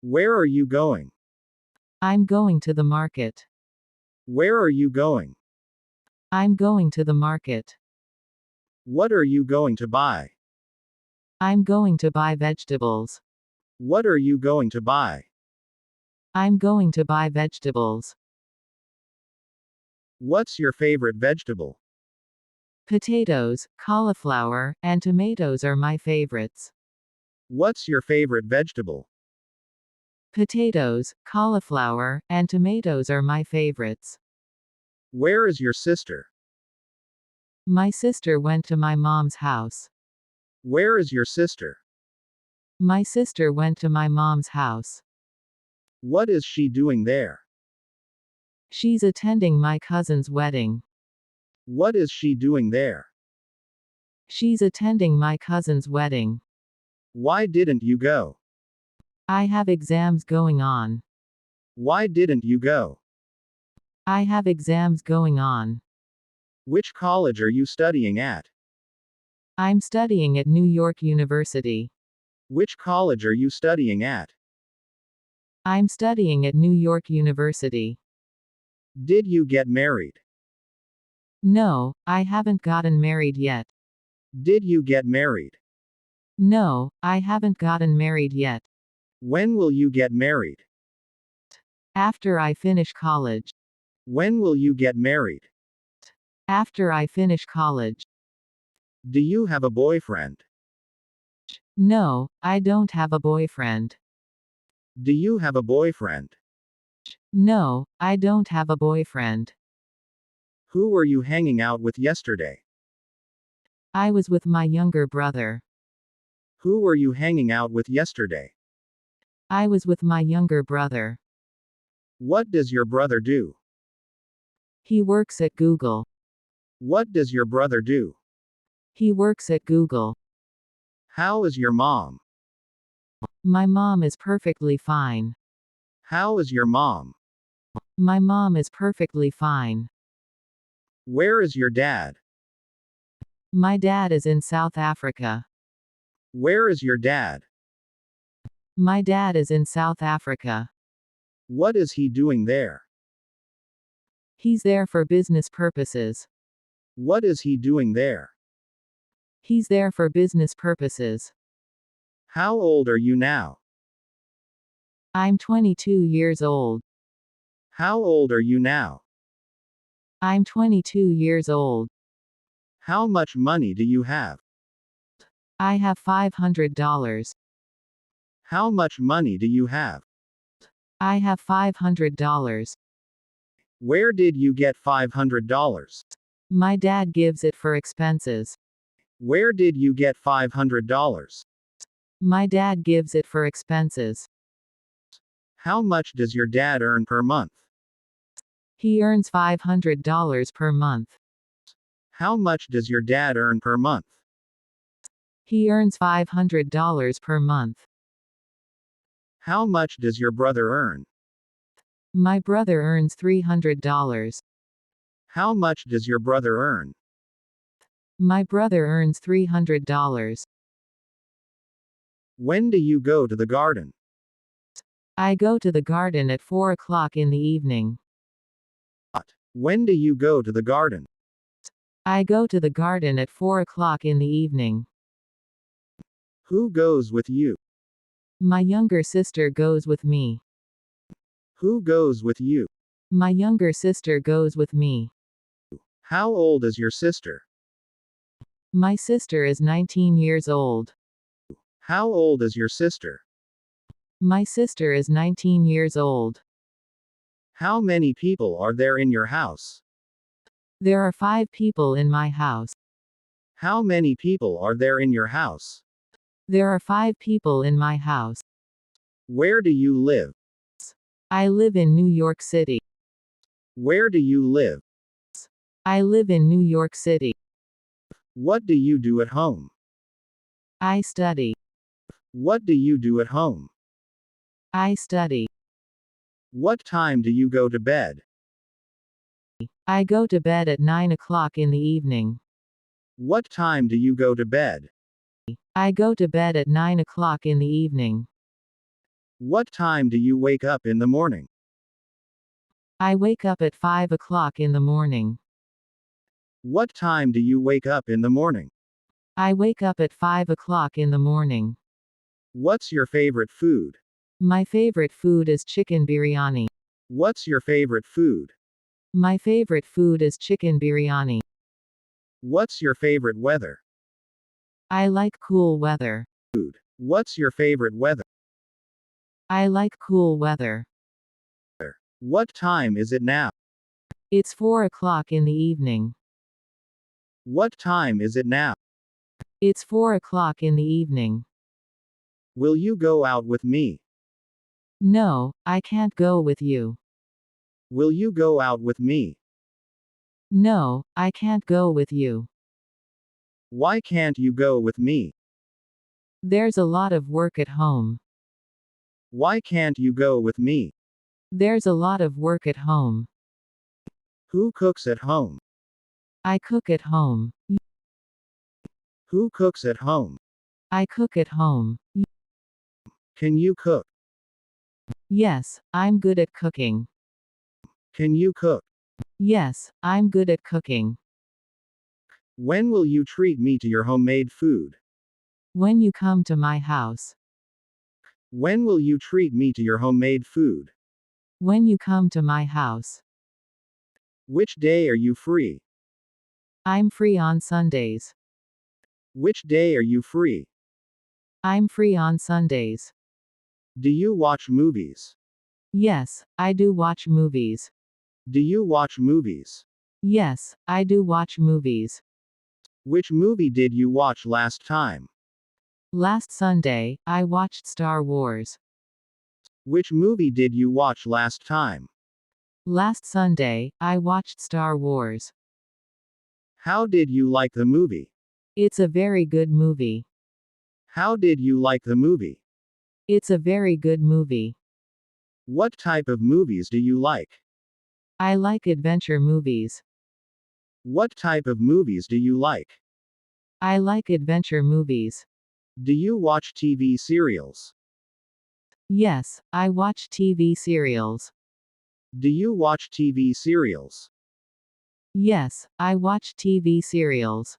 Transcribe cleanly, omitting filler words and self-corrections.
Where are you going? I'm going to the market. Where are you going? I'm going to the market. What are you going to buy? I'm going to buy vegetables. What are you going to buy? I'm going to buy vegetables. What's your favorite vegetable? Potatoes, cauliflower, and tomatoes are my favorites. What's your favorite vegetable? Potatoes, cauliflower, and tomatoes are my favorites. Where is your sister? My sister went to my mom's house. Where is your sister? My sister went to my mom's house. What is she doing there? She's attending my cousin's wedding. What is she doing there? She's attending my cousin's wedding. Why didn't you go? I have exams going on. Why didn't you go? I have exams going on. Which college are you studying at? I'm studying at New York University. Which college are you studying at? I'm studying at New York University. Did you get married? No, I haven't gotten married yet. Did you get married? No, I haven't gotten married yet. When will you get married? After I finish college. When will you get married? After I finish college. Do you have a boyfriend? No, I don't have a boyfriend. Do you have a boyfriend? No, I don't have a boyfriend. Who were you hanging out with yesterday? I was with my younger brother. Who were you hanging out with yesterday? I was with my younger brother. What does your brother do? He works at Google. What does your brother do? He works at Google. How is your mom? My mom is perfectly fine. How is your mom? My mom is perfectly fine. Where is your dad? My dad is in South Africa. Where is your dad? My dad is in South Africa. What is he doing there? He's there for business purposes. What is he doing there? He's there for business purposes. How old are you now? I'm 22 years old. How old are you now? I'm 22 years old. How much money do you have? I have $500. How much money do you have? I have $500. Where did you get $500? My dad gives it for expenses. Where did you get $500? My dad gives it for expenses. How much does your dad earn per month? He earns $500 per month. How much does your dad earn per month? He earns $500 per month. How much does your brother earn? My brother earns $300. How much does your brother earn? My brother earns $300. When do you go to the garden? I go to the garden at 4 o'clock in the evening. When do you go to the garden? I go to the garden at 4 o'clock in the evening. Who goes with you? My younger sister goes with me. Who goes with you? My younger sister goes with me. How old is your sister? My sister is 19 years old. How old is your sister? My sister is 19 years old. How many people are there in your house? There are 5 people in my house. How many people are there in your house? There are 5 people in my house. Where do you live? I live in New York City. Where do you live? I live in New York City. What do you do at home? I study. What do you do at home? I study. What time do you go to bed? I go to bed at 9 o'clock in the evening. What time do you go to bed? I go to bed at 9 o'clock in the evening. What time do you wake up in the morning? I wake up at 5 o'clock in the morning. What time do you wake up in the morning? I wake up at 5 o'clock in the morning. What's your favorite food? My favorite food is chicken biryani. What's your favorite food? My favorite food is chicken biryani. What's your favorite weather? I like cool weather. What's your favorite weather? I like cool weather. What time is it now? It's 4 o'clock in the evening. What time is it now? It's 4 o'clock in the evening. Will you go out with me? No, I can't go with you. Will you go out with me? No, I can't go with you. Why can't you go with me? There's a lot of work at home. Why can't you go with me? There's a lot of work at home. Who cooks at home? I cook at home. Who cooks at home? I cook at home. Can you cook? Yes, I'm good at cooking. Can you cook? Yes, I'm good at cooking. When will you treat me to your homemade food? When you come to my house. When will you treat me to your homemade food? When you come to my house. Which day are you free? I'm free on Sundays. Which day are you free? I'm free on Sundays. Do you watch movies? Yes, I do watch movies. Do you watch movies? Yes, I do watch movies. Which movie did you watch last time? Last Sunday, I watched Star Wars. Which movie did you watch last time? Last Sunday, I watched Star Wars. How did you like the movie? It's a very good movie. How did you like the movie? It's a very good movie. What type of movies do you like? I like adventure movies. What type of movies do you like? I like adventure movies. Do you watch TV serials? Yes, I watch TV serials. Do you watch TV serials? Yes, I watch TV serials.